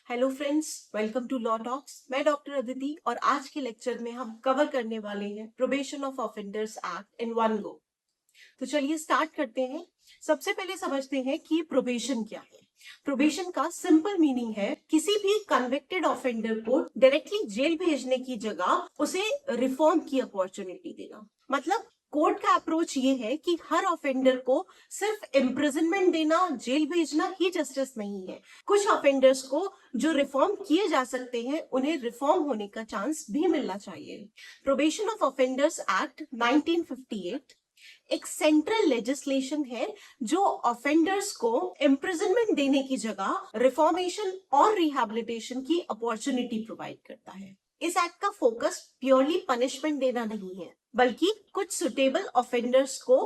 Hello friends, welcome to law talks. मैं doctor Aditi और आज के लेक्चर में हम कवर करने वाले हैं probation of offenders act in one go. तो चलिए स्टार्ट करते हैं। सबसे पहले समझते हैं कि प्रोबेशन क्या है। प्रोबेशन का सिंपल मीनिंग है किसी भी कन्विक्टेड ऑफेंडर को डायरेक्टली जेल भेजने की जगह उसे रिफॉर्म की अपॉर्चुनिटी देना। मतलब कोर्ट का अप्रोच ये है कि हर ऑफेंडर को सिर्फ इम्प्रिजनमेंट देना, जेल भेजना ही जस्टिस नहीं है। कुछ ऑफेंडर्स को जो रिफॉर्म किए जा सकते हैं उन्हें रिफॉर्म होने का चांस भी मिलना चाहिए। प्रोबेशन ऑफ ऑफेंडर्स एक्ट 1958 एक सेंट्रल लेजिस्लेशन है जो ऑफेंडर्स को इम्प्रिजनमेंट देने की जगह रिफॉर्मेशन और रिहैबिलिटेशन की अपॉर्चुनिटी प्रोवाइड करता है। इस एक्ट का फोकस प्योरली पनिशमेंट देना नहीं है, बल्कि कुछ सुटेबल ऑफेंडर्स को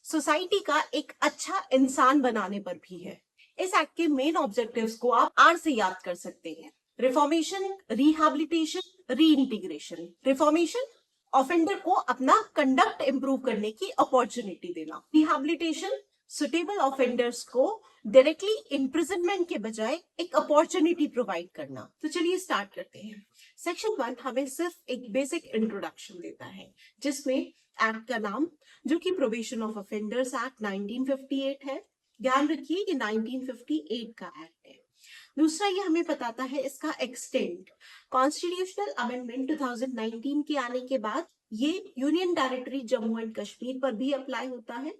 सोसाइटी का एक अच्छा इंसान बनाने पर भी है। इस एक्ट के मेन ऑब्जेक्टिव्स को आप आर से याद कर सकते हैं। Reformation, rehabilitation, reintegration. Reformation offender को अपना कंडक्ट इंप्रूव करने की अपॉर्चुनिटी देना। रिहैबिलिटेशन सुटेबल ऑफेंडर्स को डायरेक्टली इम्प्रिजनमेंट के बजाय एक अपॉर्चुनिटी प्रोवाइड करना। तो चलिए स्टार्ट करते हैं। सेक्शन 1 हमें सिर्फ एक बेसिक इंट्रोडक्शन देता है, जिसमें एक्ट का नाम, जो कि प्रोबेशन ऑफ ऑफेंडर्स एक्ट 1958 है। ध्यान रखिए कि 1958 का एक्ट है। दूसरा, ये हमें बताता है इसका एक्सटेंट। कॉन्स्टिट्यूशनल अमेंडमेंट 2019 के आने के बाद ये union territory Jammu and Kashmir पर भी अप्लाई होता है।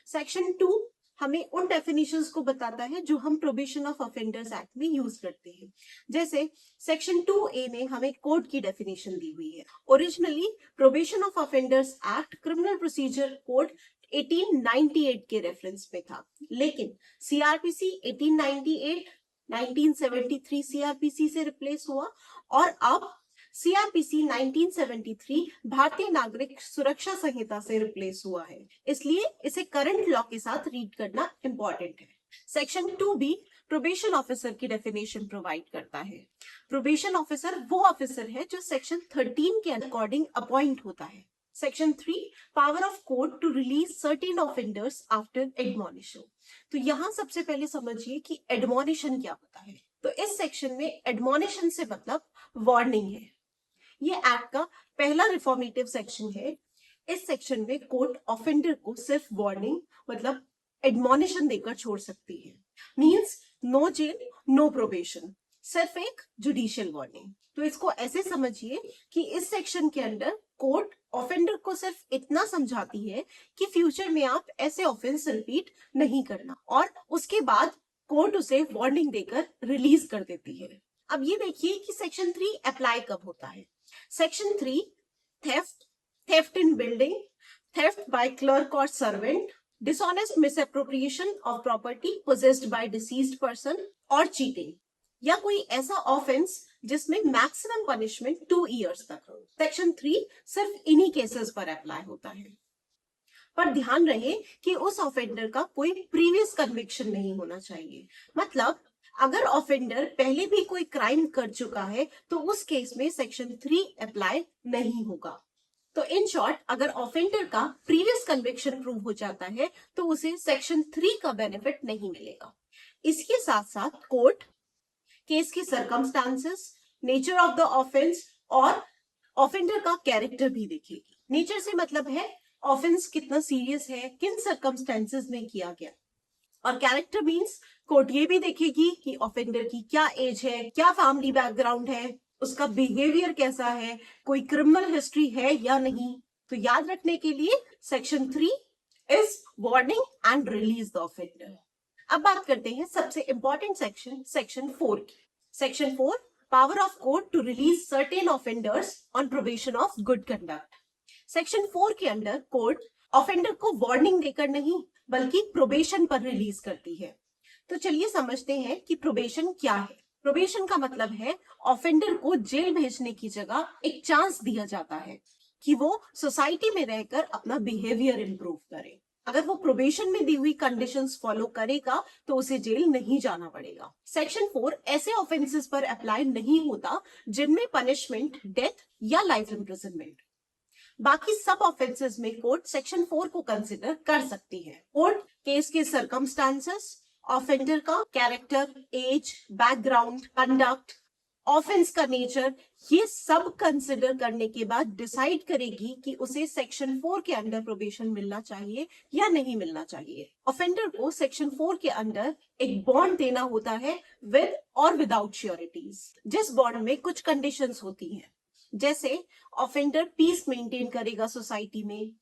सेक्शन 2 हमें उन डेफिनेशंस को बताता है जो हम प्रोबेशन ऑफ ऑफेंडर्स एक्ट में यूज करते हैं। जैसे सेक्शन 2A में हमें कोड की डेफिनेशन दी हुई है। Originally probation of offenders act criminal procedure code 1898 के रेफरेंस में था, लेकिन सीआरपीसी 1898 1973 सीआरपीसी से रिप्लेस हुआ और अब सीआरपीसी 1973 भारतीय नागरिक सुरक्षा संहिता से रिप्लेस हुआ है। इसलिए इसे करंट लॉ के साथ रीड करना इंपॉर्टेंट है। सेक्शन 2B प्रोबेशन ऑफिसर की डेफिनेशन प्रोवाइड करता है। प्रोबेशन ऑफिसर वो ऑफिसर है जो सेक्शन 13 के अकॉर्डिंग अपॉइंट होता है। Section 3 power of court to release certain offenders after admonition. तो यहाँ सबसे पहले समझिए कि एडमोनिशन क्या होता है। तो इस सेक्शन में एडमोनिशन से मतलब वार्निंग है। ये एक्ट का पहला रिफॉर्मेटिव सेक्शन है। इस सेक्शन में कोर्ट ऑफेंडर को सिर्फ वार्निंग मतलब एडमोनिशन देकर छोड़ सकती है। Means no jail, no probation, सिर्फ एक जुडिशियल वार्निंग। तो इसको ऐसे समझिए कि इस सेक्शन के अंदर कोर्ट ऑफेंडर को सिर्फ इतना समझाती है कि फ्यूचर में आप ऐसे ऑफेंस रिपीट नहीं करना, और उसके बाद कोर्ट उसे वार्निंग देकर रिलीज कर देती है। अब ये देखिए कि सेक्शन 3 अप्लाई कब होता है। Section 3 theft, theft in building, theft by clerk और servant, dishonest misappropriation of property possessed by deceased person और चीटिंग, या कोई ऐसा ऑफेंस जिसमें मैक्सिमम पनिशमेंट 2 इयर्स तक हो। सेक्शन 3 सिर्फ इन्हीं केसेस पर अप्लाई होता है। पर ध्यान रहे कि उस ऑफेंडर का कोई प्रीवियस कन्विक्शन नहीं होना चाहिए। मतलब अगर ऑफेंडर पहले भी कोई क्राइम कर चुका है तो उस केस में सेक्शन 3 अप्लाई नहीं होगा। तो इन शॉर्ट, अगर ऑफेंडर का प्रीवियस कन्विक्शन प्रूव हो जाता है तो उसे सेक्शन 3 का बेनिफिट नहीं मिलेगा। इसके साथ साथ कोर्ट केस के circumstances, nature of the offence और ऑफेंडर का कैरेक्टर भी देखेगी। नेचर से मतलब है ऑफेंस कितना सीरियस है, किन सर्कमस्टेंसेस में किया गया, और कैरेक्टर मींस कोर्ट ये भी देखेगी कि ऑफेंडर की क्या एज है, क्या फैमिली बैकग्राउंड है, उसका बिहेवियर कैसा है, कोई क्रिमिनल हिस्ट्री है या नहीं। तो याद रखने के लिए section 3 is warning and release the offender. अब बात करते हैं सबसे इंपॉर्टेंट सेक्शन, सेक्शन 4 की। Section 4 power of court to release certain offenders on probation of good conduct. Section 4 के अंदर कोर्ट ऑफेंडर को वार्निंग देकर नहीं बल्कि प्रोबेशन पर रिलीज करती है। तो चलिए समझते हैं कि प्रोबेशन क्या है। प्रोबेशन का मतलब है ऑफेंडर को जेल भेजने की जगह एक चांस दिया जाता है कि वो सोसाइटी में रहकर अपना बिहेवियर इंप्रूव करे। अगर वो प्रोबेशन में दी हुई कंडीशंस फॉलो करेगा तो उसे जेल नहीं जाना पड़ेगा। सेक्शन 4 ऐसे ऑफेंसेस पर अप्लाई नहीं होता जिनमें पनिशमेंट डेथ या लाइफ इम्प्रिजनमेंट। बाकी सब ऑफेंसेस में कोर्ट सेक्शन 4 को कंसिडर कर सकती है। कोर्ट केस के सर्कमस्टांसेस ऑफेंडर का character, age, background, conduct, offence का नेचर, ये सब कंसिडर करने के बाद डिसाइड करेगी कि उसे सेक्शन 4 के अंडर प्रोबेशन मिलना चाहिए या नहीं मिलना चाहिए। ऑफेंडर को सेक्शन 4 के अंडर एक बॉन्ड देना होता है विद और विदाउट श्योरिटीज, जिस बॉन्ड में कुछ कंडीशंस होती हैं, जैसे ऑफेंडर पीस मेंटेन करेगा सोसाइटी में,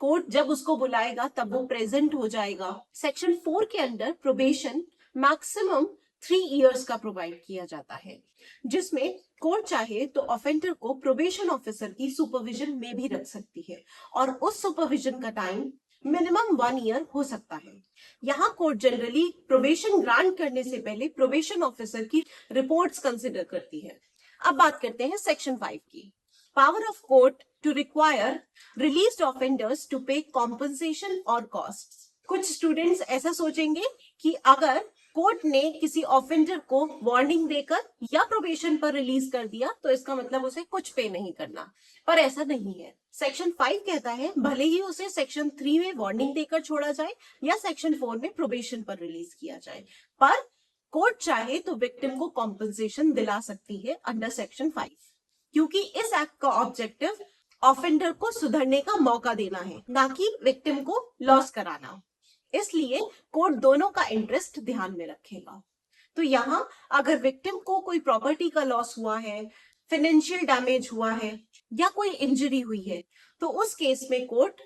कोर्ट जब उसको बुलाएगा तब वो प्रेजेंट हो जाएगा। सेक्शन 4 के अंडर प्रोबेशन मैक्सिमम 3 इयर्स का प्रोवाइड किया जाता है, जिसमें कोर्ट चाहे तो ऑफेंडर को प्रोबेशन ऑफिसर की सुपरविजन में भी रख सकती है और उस सुपरविजन का टाइम मिनिमम 1 ईयर हो सकता है। यहाँ कोर्ट जनरली प्रोबेशन ग्रांट करने से पहले प्रोबेशन ऑफिसर की रिपोर्ट्स कंसिडर करती है। अब बात करते हैं सेक्शन 5 की। Power of court to require released offenders to pay compensation और कॉस्ट्स। कुछ स्टूडेंट्स ऐसा सोचेंगे कि अगर कोर्ट ने किसी ऑफेंडर को वार्निंग देकर या प्रोबेशन पर रिलीज कर दिया तो इसका मतलब उसे कुछ पे नहीं करना, पर ऐसा नहीं है। सेक्शन 5 कहता है भले ही उसे सेक्शन 3 में वार्निंग देकर छोड़ा जाए या सेक्शन 4 में प्रोबेशन पर रिलीज किया जाए, पर कोर्ट चाहे तो विक्टिम को कॉम्पनसेशन दिला सकती है अंडर सेक्शन 5, क्योंकि इस एक्ट का ऑब्जेक्टिव ऑफेंडर को सुधरने का मौका देना है, ना कि विक्टिम को लॉस कराना। इसलिए कोर्ट दोनों का इंटरेस्ट ध्यान में रखेगा। तो यहाँ अगर विक्टिम को कोई प्रॉपर्टी का लॉस हुआ है, फाइनेंशियल डैमेज हुआ है या कोई इंजरी हुई है, तो उस केस में कोर्ट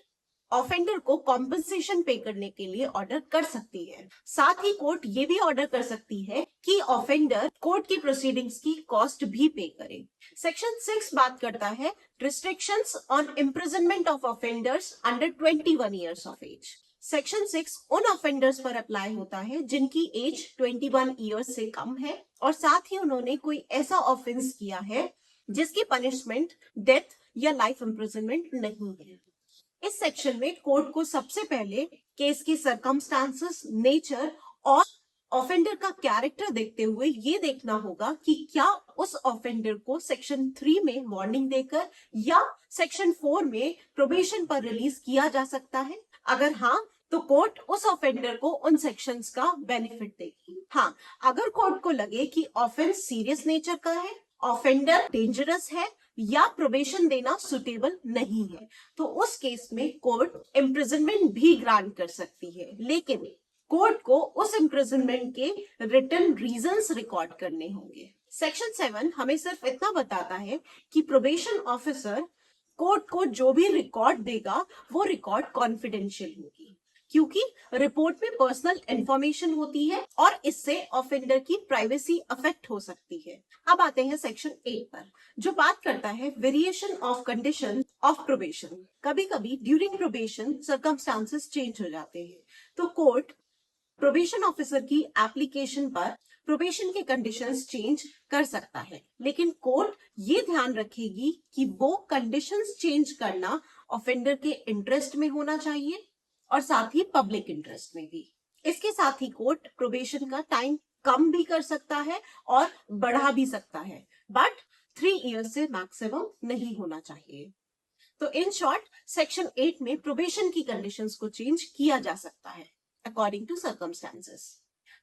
ऑफेंडर को कॉम्पनसेशन पे करने के लिए ऑर्डर कर सकती है। साथ ही कोर्ट ये भी ऑर्डर कर सकती है कि ऑफेंडर कोर्ट की प्रोसीडिंग्स की कॉस्ट भी पे करे। सेक्शन 6 बात करता है restrictions on imprisonment of offenders under 21 years of age. Section 6 उन ऑफेंडर्स पर अप्लाई होता है जिनकी एज 21 ईयर्स से कम है और साथ ही उन्होंने कोई ऐसा ऑफेंस किया है जिसकी पनिशमेंट डेथ या लाइफ इम्प्रिजनमेंट नहीं है। इस सेक्शन में कोर्ट को सबसे पहले केस की सर्कमस्टांसेस, नेचर और ऑफेंडर का कैरेक्टर देखते हुए ये देखना होगा कि क्या उस ऑफेंडर को सेक्शन 3 में वार्निंग देकर या सेक्शन 4 में प्रोबेशन पर रिलीज किया जा सकता है। अगर हाँ, तो कोर्ट उस ऑफेंडर को उन सेक्शंस का बेनिफिट देगी। हाँ, अगर कोर्ट को लगे कि ऑफेंस सीरियस नेचर का है, ऑफेंडर डेंजरस है या प्रोबेशन देना सुटेबल नहीं है, तो उस केस में कोर्ट इम्प्रिजनमेंट भी ग्रांट कर सकती है, लेकिन कोर्ट को उस इम्प्रिजनमेंट के रिटन रीजंस रिकॉर्ड करने होंगे। सेक्शन 7 हमें सिर्फ इतना बताता है कि प्रोबेशन ऑफिसर कोर्ट को जो भी रिकॉर्ड देगा वो रिकॉर्ड कॉन्फिडेंशियल होगी, क्योंकि रिपोर्ट में पर्सनल इंफॉर्मेशन होती है और इससे ऑफेंडर की प्राइवेसी अफेक्ट हो सकती है। अब आते हैं सेक्शन 8 पर, जो बात करता है variation of condition of probation. कभी कभी ड्यूरिंग प्रोबेशन सर्कमस्टांसेस चेंज हो जाते हैं, तो कोर्ट प्रोबेशन ऑफिसर की एप्लीकेशन पर प्रोबेशन के कंडीशंस चेंज कर सकता है, लेकिन कोर्ट ये ध्यान रखेगी कि वो कंडीशंस चेंज करना ऑफेंडर के इंटरेस्ट में होना चाहिए और साथ ही पब्लिक इंटरेस्ट में भी। इसके साथ ही कोर्ट प्रोबेशन का टाइम कम भी कर सकता है और बढ़ा भी सकता है, बट 3 इयर्स से मैक्सिमम नहीं होना चाहिए। तो इन शॉर्ट सेक्शन 8 में प्रोबेशन की कंडीशंस को चेंज किया जा सकता है अकॉर्डिंग टू सर्कमस्टांसेस।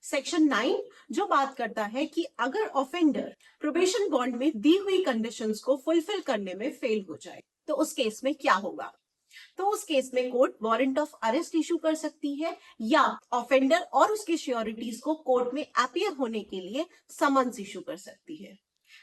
सेक्शन 9 जो बात करता है कि अगर ऑफेंडर प्रोबेशन बॉन्ड में दी हुई कंडीशंस को फुलफिल करने में फेल हो जाए तो उस केस में क्या होगा। तो उस केस में court warrant of arrest issue कर सकती है या ऑफेंडर और उसके श्योरिटीज को कोर्ट में अपीयर होने के लिए समन्स इशू कर सकती है।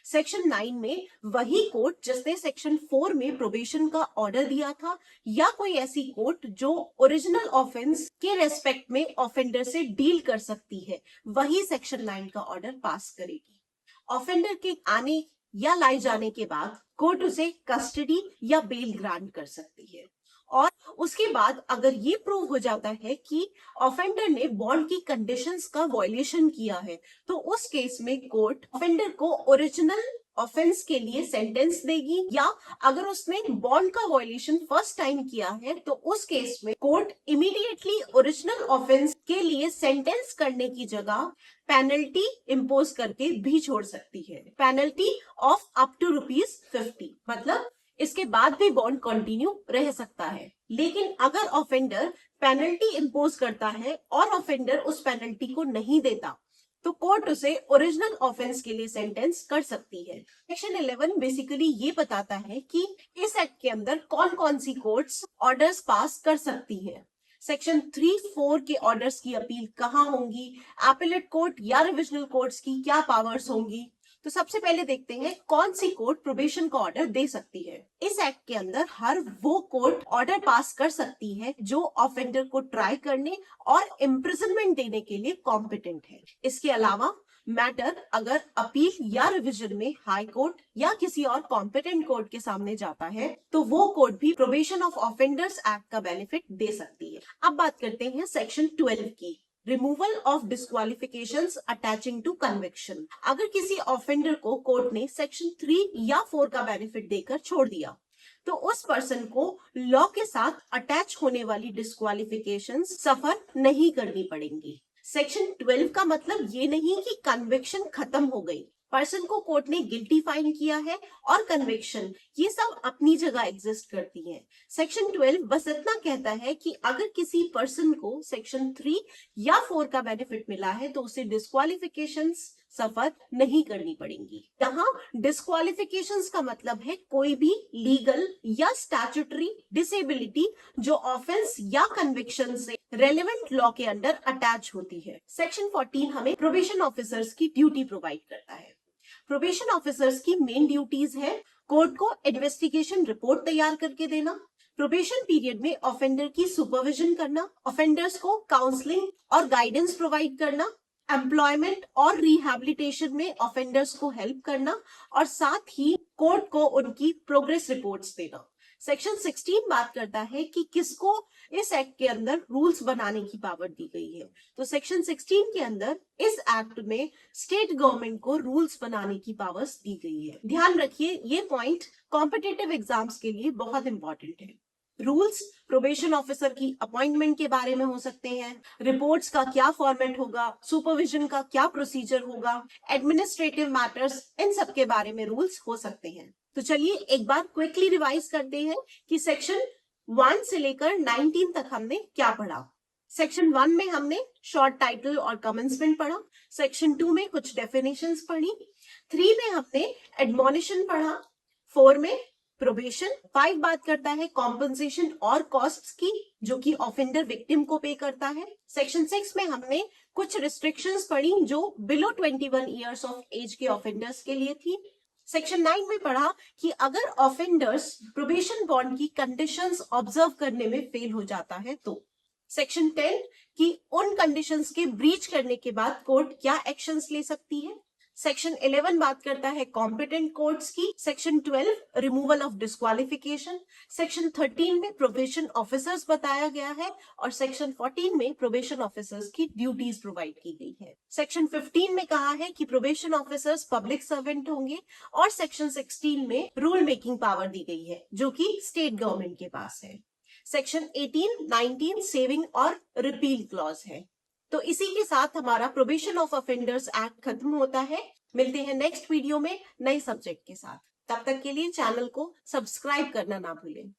सेक्शन 9 में वही कोर्ट जिसने सेक्शन 4 में प्रोबेशन का ऑर्डर दिया था या कोई ऐसी कोर्ट जो ओरिजिनल ऑफेंस के रेस्पेक्ट में ऑफेंडर से डील कर सकती है, वही सेक्शन 9 का ऑर्डर पास करेगी। ऑफेंडर के आने या लाए जाने के बाद कोर्ट उसे कस्टडी या बेल ग्रांट कर सकती है और उसके बाद अगर ये प्रूव हो जाता है कि ऑफेंडर ने बॉन्ड की कंडीशंस का वायलेशन किया है तो उस केस में कोर्ट ऑफेंडर को ओरिजिनल ऑफेंस के लिए सेंटेंस देगी, या अगर उसने बॉन्ड का वायलेशन फर्स्ट टाइम किया है तो उस केस में कोर्ट इमीडिएटली ओरिजिनल ऑफेंस के लिए सेंटेंस करने की जगह पेनल्टी इम्पोज करके भी छोड़ सकती है, पेनल्टी ऑफ अप टू ₹50। मतलब इसके बाद भी बॉन्ड कंटिन्यू रह सकता है। लेकिन अगर ऑफेंडर पेनल्टी इंपोज करता है और ऑफेंडर उस पेनल्टी को नहीं देता तो कोर्ट उसे ओरिजिनल ऑफेंस के लिए सेंटेंस कर सकती है। सेक्शन 11 बेसिकली ये बताता है कि इस एक्ट के अंदर कौन कौन सी कोर्ट्स ऑर्डर्स पास कर सकती है। सेक्शन 3-4 के ऑर्डर्स की अपील कहाँ होंगी, एपेलेट कोर्ट या रिविजनल कोर्ट्स की क्या पावर्स होंगी। तो सबसे पहले देखते हैं कौन सी कोर्ट प्रोबेशन का ऑर्डर दे सकती है। इस एक्ट के अंदर हर वो कोर्ट ऑर्डर पास कर सकती है जो ऑफेंडर को ट्राई करने और इम्प्रिजनमेंट देने के लिए कॉम्पिटेंट है। इसके अलावा मैटर अगर अपील या रिवीजन में हाई कोर्ट या किसी और कॉम्पिटेंट कोर्ट के सामने जाता है तो वो कोर्ट भी प्रोबेशन ऑफ ऑफेंडर्स एक्ट का बेनिफिट दे सकती है। अब बात करते हैं सेक्शन 12 की, removal of disqualifications attaching to conviction. अगर किसी ऑफेंडर को कोर्ट ने सेक्शन 3 या 4 का बेनिफिट देकर छोड़ दिया तो उस पर्सन को लॉ के साथ अटैच होने वाली डिस्क्वालिफिकेशंस सफर नहीं करनी पड़ेंगी। सेक्शन 12 का मतलब ये नहीं कि कन्विक्शन खत्म हो गई, पर्सन को कोर्ट ने गिल्टी फाइंड किया है और कन्विक्शन ये सब अपनी जगह एग्जिस्ट करती हैं। सेक्शन 12 बस इतना कहता है कि अगर किसी पर्सन को सेक्शन 3 या 4 का बेनिफिट मिला है तो उसे डिस्क्वालिफिकेशंस सफर नहीं करनी पड़ेंगी। यहाँ डिस्क्वालिफिकेशंस का मतलब है कोई भी लीगल या स्टैट्यूटरी डिसेबिलिटी जो ऑफेंस या कन्विक्शन से रेलेवेंट लॉ के अंडर अटैच होती है। सेक्शन 14 हमें प्रोबेशन ऑफिसर्स की ड्यूटी प्रोवाइड करता है। प्रोबेशन ऑफिसर्स की मेन ड्यूटीज है कोर्ट को इन्वेस्टिगेशन रिपोर्ट तैयार करके देना, प्रोबेशन पीरियड में ऑफेंडर की सुपरविजन करना, ऑफेंडर्स को काउंसलिंग और गाइडेंस प्रोवाइड करना, एम्प्लॉयमेंट और रिहैबिलिटेशन में ऑफेंडर्स को हेल्प करना और साथ ही कोर्ट को उनकी प्रोग्रेस रिपोर्ट्स देना। सेक्शन 16 बात करता है कि किसको इस एक्ट के अंदर रूल्स बनाने की पावर दी गई है। तो सेक्शन 16 के अंदर इस एक्ट में स्टेट गवर्नमेंट को रूल्स बनाने की पावर्स दी गई है। ध्यान रखिए ये पॉइंट कॉम्पिटिटिव एग्जाम्स के लिए बहुत इंपॉर्टेंट है। रूल्स प्रोबेशन ऑफिसर की अपॉइंटमेंट के बारे में हो सकते हैं, रिपोर्ट्स का क्या फॉर्मेट होगा, सुपरविजन का क्या प्रोसीजर होगा, एडमिनिस्ट्रेटिव मैटर्स, इन सब के बारे में रूल्स हो सकते हैं। तो चलिए एक बार क्विकली रिवाइज करते हैं कि सेक्शन 1 से लेकर 19 तक हमने क्या पढ़ा। सेक्शन 1 में हमने शॉर्ट टाइटल और कमेंसमेंट पढ़ा, सेक्शन 2 में कुछ डेफिनेशंस पढ़ी, 3 में हमने एडमोनिशन पढ़ा, 4 में प्रोबेशन, 5 बात करता है कॉम्पनसेशन और कॉस्ट्स की जो कि ऑफेंडर विक्टिम को पे करता है। सेक्शन 6 में हमने कुछ रिस्ट्रिक्शंस पढ़ी जो बिलो 21 ईयर्स ऑफ एज के ऑफेंडर्स के लिए थी। सेक्शन 9 में पढ़ा कि अगर ऑफेंडर्स प्रोबेशन बॉन्ड की कंडीशंस ऑब्जर्व करने में फेल हो जाता है तो। सेक्शन 10 कि उन कंडीशंस के ब्रीच करने के बाद कोर्ट क्या एक्शंस ले सकती है। सेक्शन 11 बात करता है कॉम्पिटेंट कोर्ट्स की। Section 12 removal of disqualification. Section 13 में प्रोबेशन ऑफिसर्स बताया गया है और सेक्शन 14 में प्रोबेशन ऑफिसर्स की ड्यूटीज प्रोवाइड की गई है। सेक्शन 15 में कहा है कि प्रोबेशन ऑफिसर्स पब्लिक सर्वेंट होंगे और सेक्शन 16 में रूल मेकिंग पावर दी गई है जो कि स्टेट गवर्नमेंट के पास है। सेक्शन 18, 19 सेविंग और रिपील क्लॉज है। तो इसी के साथ हमारा प्रोबेशन ऑफ ऑफेंडर्स एक्ट खत्म होता है। मिलते हैं नेक्स्ट वीडियो में नए सब्जेक्ट के साथ। तब तक के लिए चैनल को सब्सक्राइब करना ना भूलें।